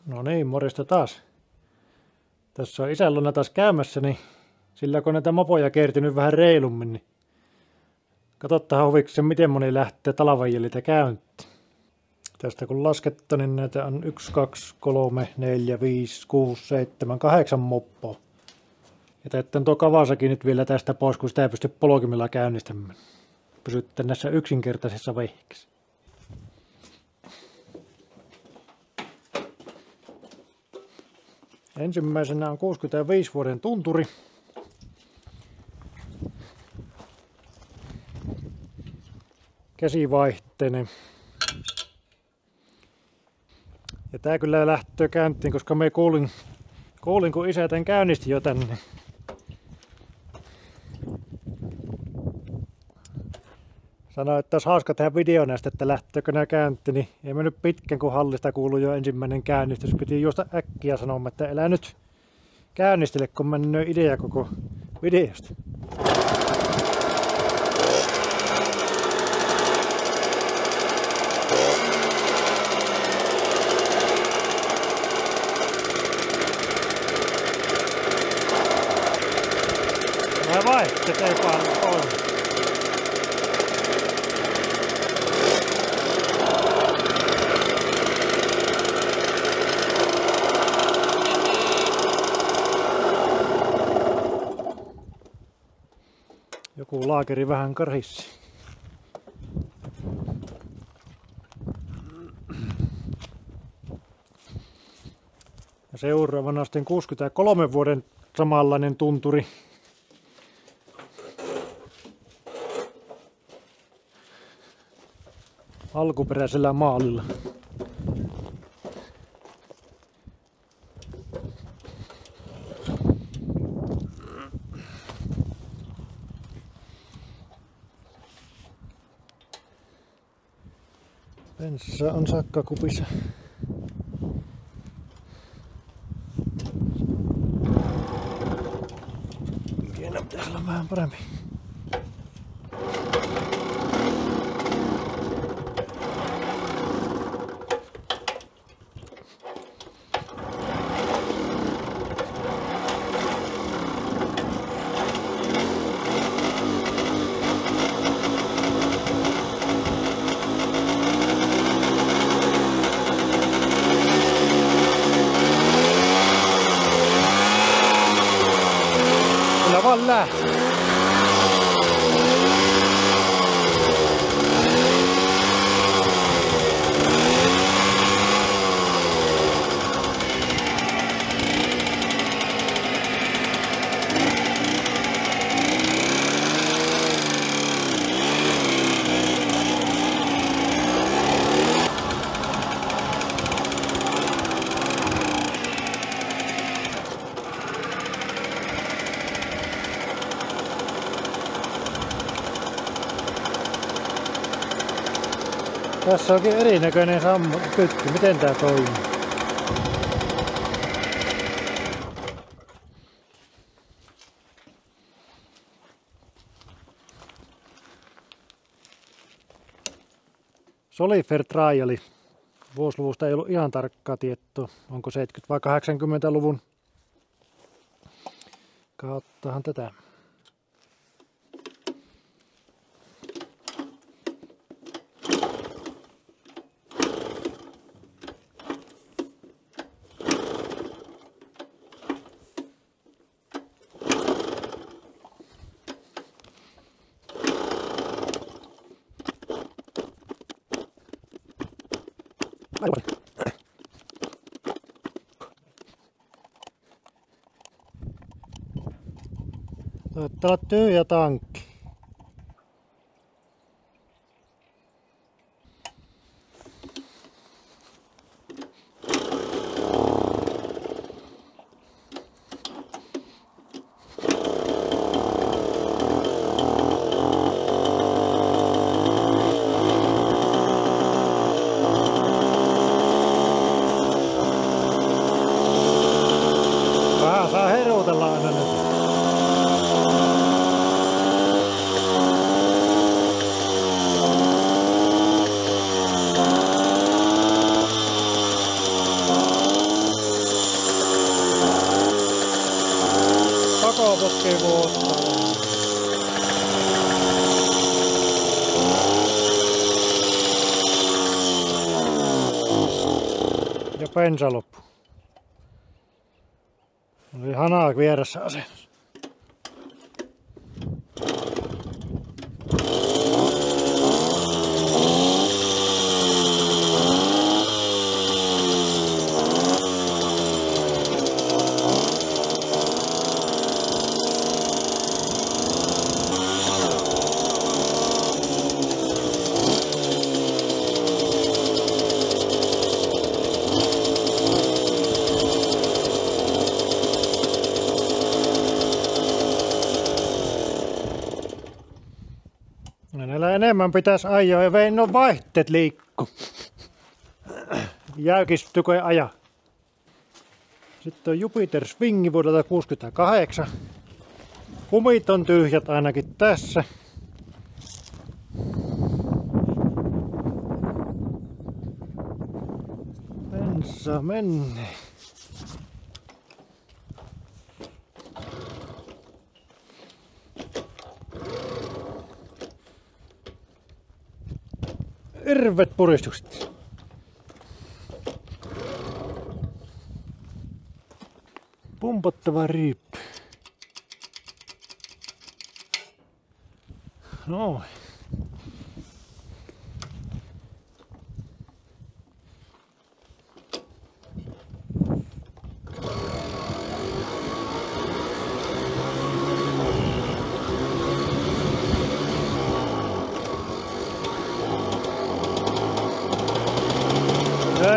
No niin, morjesta taas. Tässä on isällona taas käymässä, niin sillä kun näitä mopoja kertynyt vähän reilummin, niin katsotaan huvikseen, miten moni lähtee talvenjäljiltä käyntiin. Tästä kun lasketta, niin näitä on 1, 2, 3, 4, 5, 6, 7, 8 moppoa. Ja teettän tuo Kawasaki nyt vielä tästä pois, kun sitä ei pysty polkimilla käynnistämään. Pysytte näissä yksinkertaisissa vehkeissä. Ensimmäisenä on 65 vuoden tunturi. Käsivaihteinen. Ja tää kyllä lähtee käyntiin, koska me kuulin kun isä tän käynnisti jo tänne. Sanoi, että olisi hauska tehdä video näistä, että lähteekö nää käyntiin, niin ei mennyt pitkän, kun hallista kuului jo ensimmäinen käynnistys. Piti juosta äkkiä sanomaan, että älä nyt käynnistele, kun mennyt idea koko videosta. Vai, tekee paljon pois. Joku laakeri vähän karhissi. Ja seuraavana sitten 63 vuoden samanlainen tunturi. Alkuperäisellä maalilla. Bensa on sakkakupissa. Kiinä pitäisi olla vähän paremmin. Kyllä vaan lähtee. Tässä onkin erinäköinen pytty. Miten tää toimii? Solifer Trial. Vuosiluvusta ei ollut ihan tarkkaa tietoa. Onko 70- vai 80-luvun? Katsotaan tätä. Taitaa olla tyhjä tankki. Vähän saa heruutella aina nyt. Joo, potkii vuotta. Ja bensa loppu. Oli hanaa vieressä asennossa. Näillä enemmän pitäisi ajaa ja vein no vaihteet liikku. Jäykistykö ei aja. Sitten on Jupiter Swingi vuodelta 68. Kumit on tyhjät ainakin tässä. Bensa menee. Hirvet puristukset. Pumpattava riippi. Noin.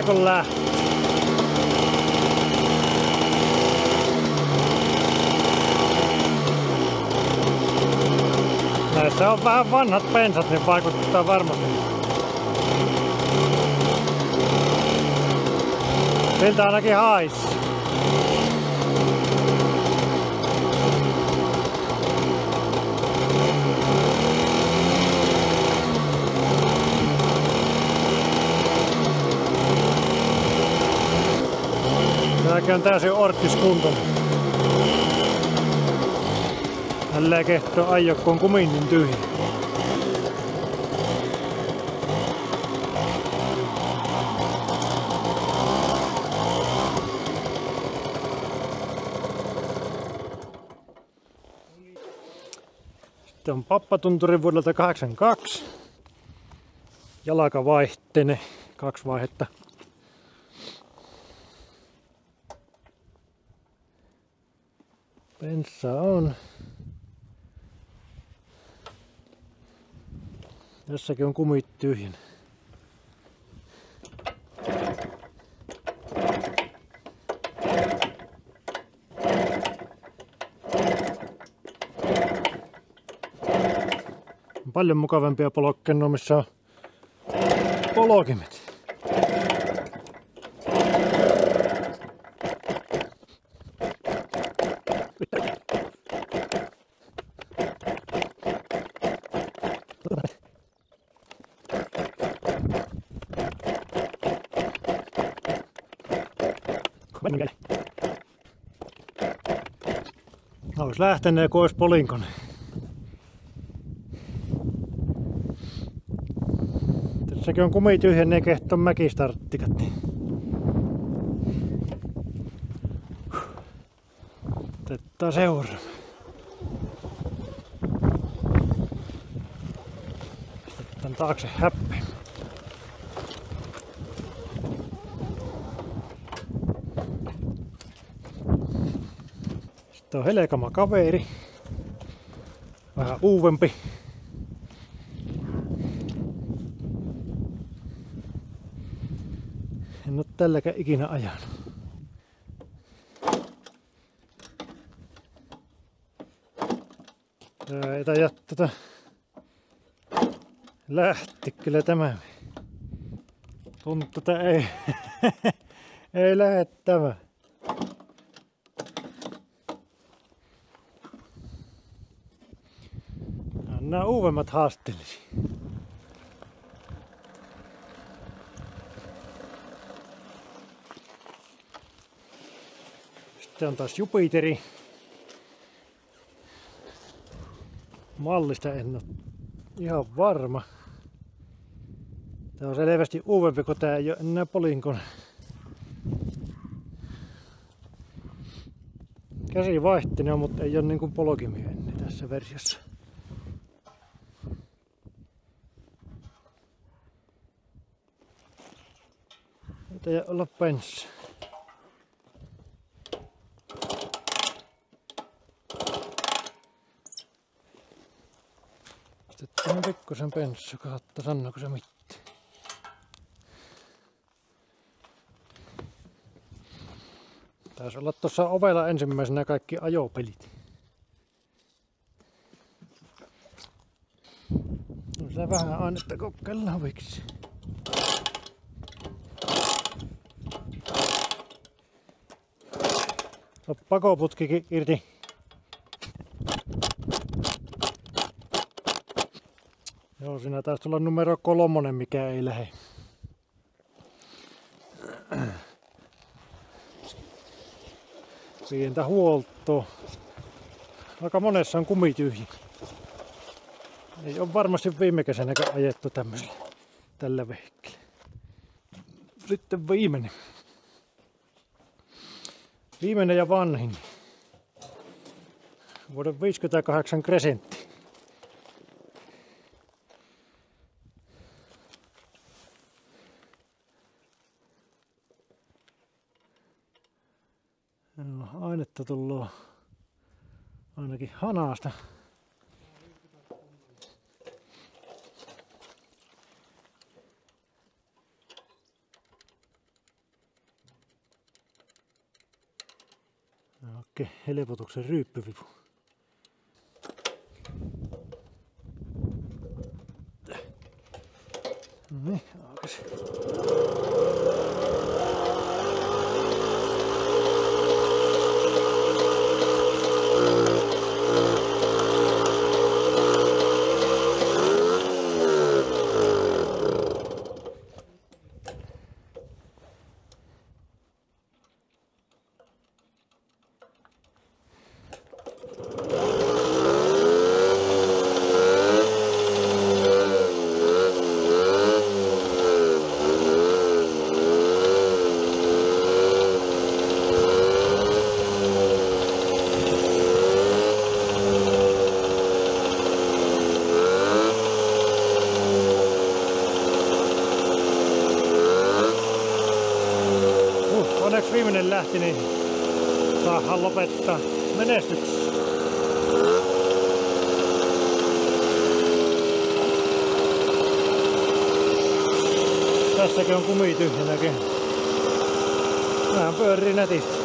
Kun lähti. Näissä on vähän vanhat bensat, niin vaikuttaa varmasti. Siltä ainakin haisi. Tääkin on täysin orttiskuntoinen. Tällä kehtoo ajo, kun on kumin tyhjä. Sitten on Pappatunturi vuodelta 82. Jalkavaihteinen, 2 vaihetta. Bensa on. Tässäkin on kumit tyhjän. On paljon mukavampia polkkennoja, missä on polkimet. Olisi lähtenyt, kun olisi polinkone. Tässäkin on kumi tyhjennä eikä on mäkistarttikat. Otetaan seuraava. Sitten taakse häppä. Sitten on Helekama kaveri. Vähän uudempi. En ole tälläkään ikinä ajanut. Tää ei taida tätä. Lähti kyllä tämä. Tuntuu, että ei. Ei lähde tämä. Nämä uudemmat haasteellisia. Sitten on taas Jupiteri. Mallista en ole ihan varma. Tää on selvästi uudempi, kun tää ei ole enää Polinkon. Käsivaihtinen on, mutta ei ole niinku polkimia ennen tässä versiossa. Ei olla penssä. Sitten pikkusen penssu, katsotaan sanooko se mitään. Taisi olla tuossa ovella ensimmäisenä kaikki ajopelit. No sitä vähän ainetta kokeillaan huviksi. No, pakoputkikin irti. Joo, siinä taisi olla numero 3, mikä ei lähde. Pientä huoltoa. Aika monessa on kumityhjä. Ei ole varmasti viime kesänäkään ajettu tällä vehkellä. Sitten viimeinen. Viimeinen ja vanhin. Vuoden 58 Crescentti. No, ainetta tullaan ainakin hanasta. Okei, helpotuksen ryyppyvipu. Niin, aukesi. Onneksi viimeinen lähti, niin saadaan lopettaa menestyksessä. Tässäkin on kumityhjänäkin. Vähän pyörii nätisti.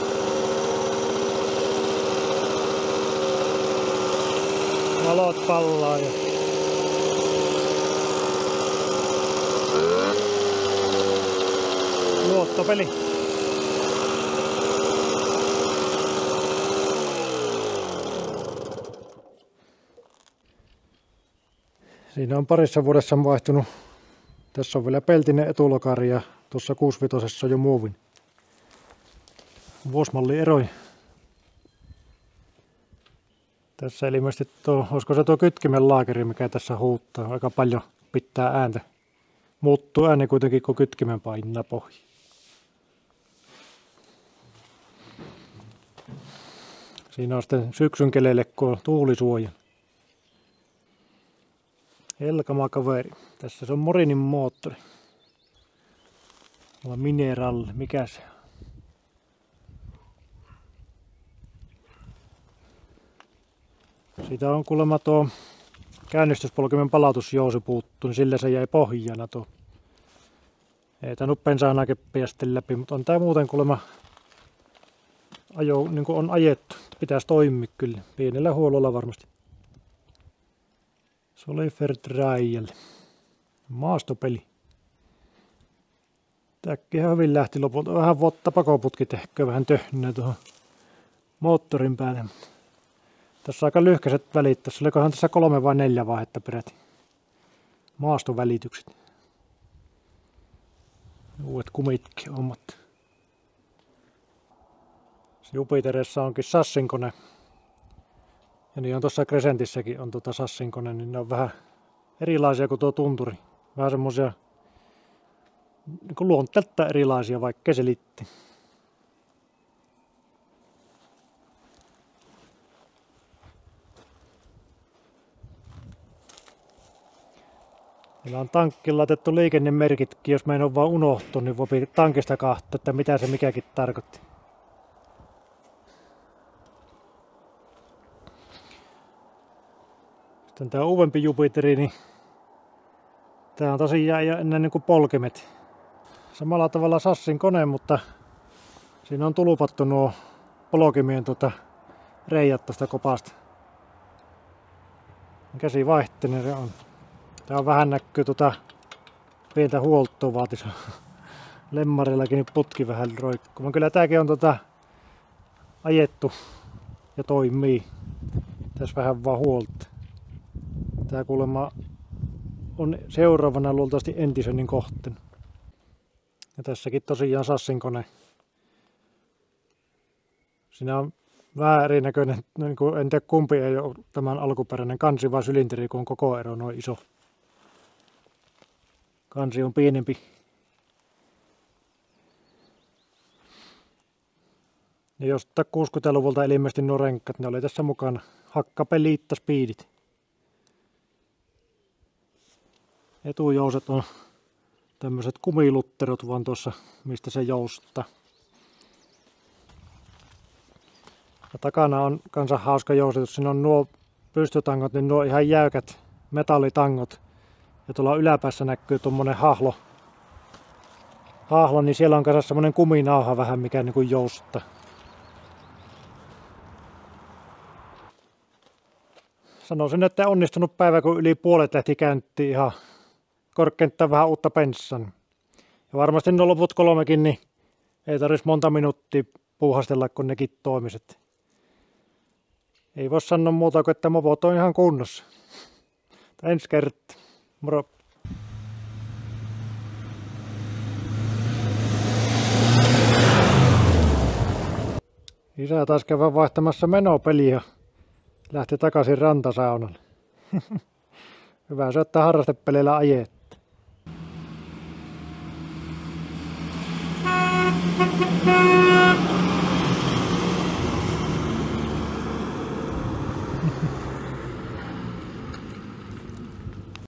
Valot pallaa ja luottopeli. Siinä on parissa vuodessa vaihtunut. Tässä on vielä peltinen etulokari ja tuossa 65 on jo muovin. Vuosimalli eroi. Tässä ilmeisesti olisiko se tuo kytkimen laakeri, mikä tässä huuttaa. Aika paljon pitää ääntä. Muuttuu ääni kuitenkin, kun kytkimen painaa pohjaan. Siinä on sitten syksyn keleille, kun on tuulisuoja. Elkama kaveri. Tässä se on Morinin moottori. Mineralli. Mikä se on? Siitä on kuulemma tuo käynnistyspolkimen palautusjousi puuttu, niin sillä se jäi pohjana tuo. Ei tainnut pensaanakeppiä sitten läpi, mutta on tää muuten kuulemma niin kuin on ajettu. Pitäisi toimia kyllä. Pienellä huollolla varmasti. Solifer Trial. Maastopeli. Täkkihän hyvin lähti lopulta. Vähän vuotta pakoputki tehkö vähän töhnää tuohon moottorin päälle. Tässä on aika lyhkäiset välit. Tässä olikohan tässä 3 vai 4 vaihetta peräti. Maastovälitykset. Uudet kumitkin omat. Jupiterissa onkin Sassin kone. Ja niin on tuossa Crescentissäkin on Sassin kone, niin ne on vähän erilaisia kuin tuo tunturi. Vähän semmosia niin luonteelta erilaisia, vaikka selitti. Meillä on tankkiin laitettu liikennemerkitkin, jos meidän on vaan unohtu, niin voi tankista katsoa, että mitä se mikäkin tarkoitti. Sitten tää uudempi Jupiteri, niin tää on tosiaan jo ennen niin kuin polkimet. Samalla tavalla Sassin kone, mutta siinä on tulpattu nuo polkimien reijät tästä kopasta. Käsivaihteinen se on. Tää on vähän näkyy pientä huoltoa vaatis. Lemmarillakin niin putki vähän roikkumaan. Kyllä tääkin on ajettu ja toimii. Tässä vähän vaan huolta. Tää kuulemma on seuraavana luultavasti Entisonin kohteen. Ja tässäkin tosiaan Sassin kone. Siinä on vähän erinäköinen, niin kuin, en tiedä kumpi ei ole tämän alkuperäinen kansi vai sylinteri, kun on koko ero noin iso. Kansi on pienempi. Ja jostain 60-luvulta ilmeisesti nuo renkkat, ne oli tässä mukana. Hakkapeliitta speedit. Etujouset on tämmöiset kumilutterot vaan tuossa, mistä se joustaa. Ja takana on kanssa hauska jousitus. Siinä on nuo pystytangot, niin nuo ihan jäykät metallitangot. Ja tuolla yläpäässä näkyy tuommoinen hahlo, niin siellä on kanssa semmoinen kuminauha vähän, mikä niinku joustaa. Sanoisin, että onnistunut päivä, kun yli puolet lähti käyntiin ihan korkeintaan vähän uutta penssan. Ja varmasti nuo loput 3kin, niin ei tarvitsisi monta minuuttia puuhastella, kun nekin toimiset. Ei voi sanoa muuta kuin, että mopot on ihan kunnossa. Ensi kertaa. Moro. Isä taisi käydä vaihtamassa menopeliä. Lähti takaisin rantasaunalle. Hyvä se, että harrastepeleillä ajettu.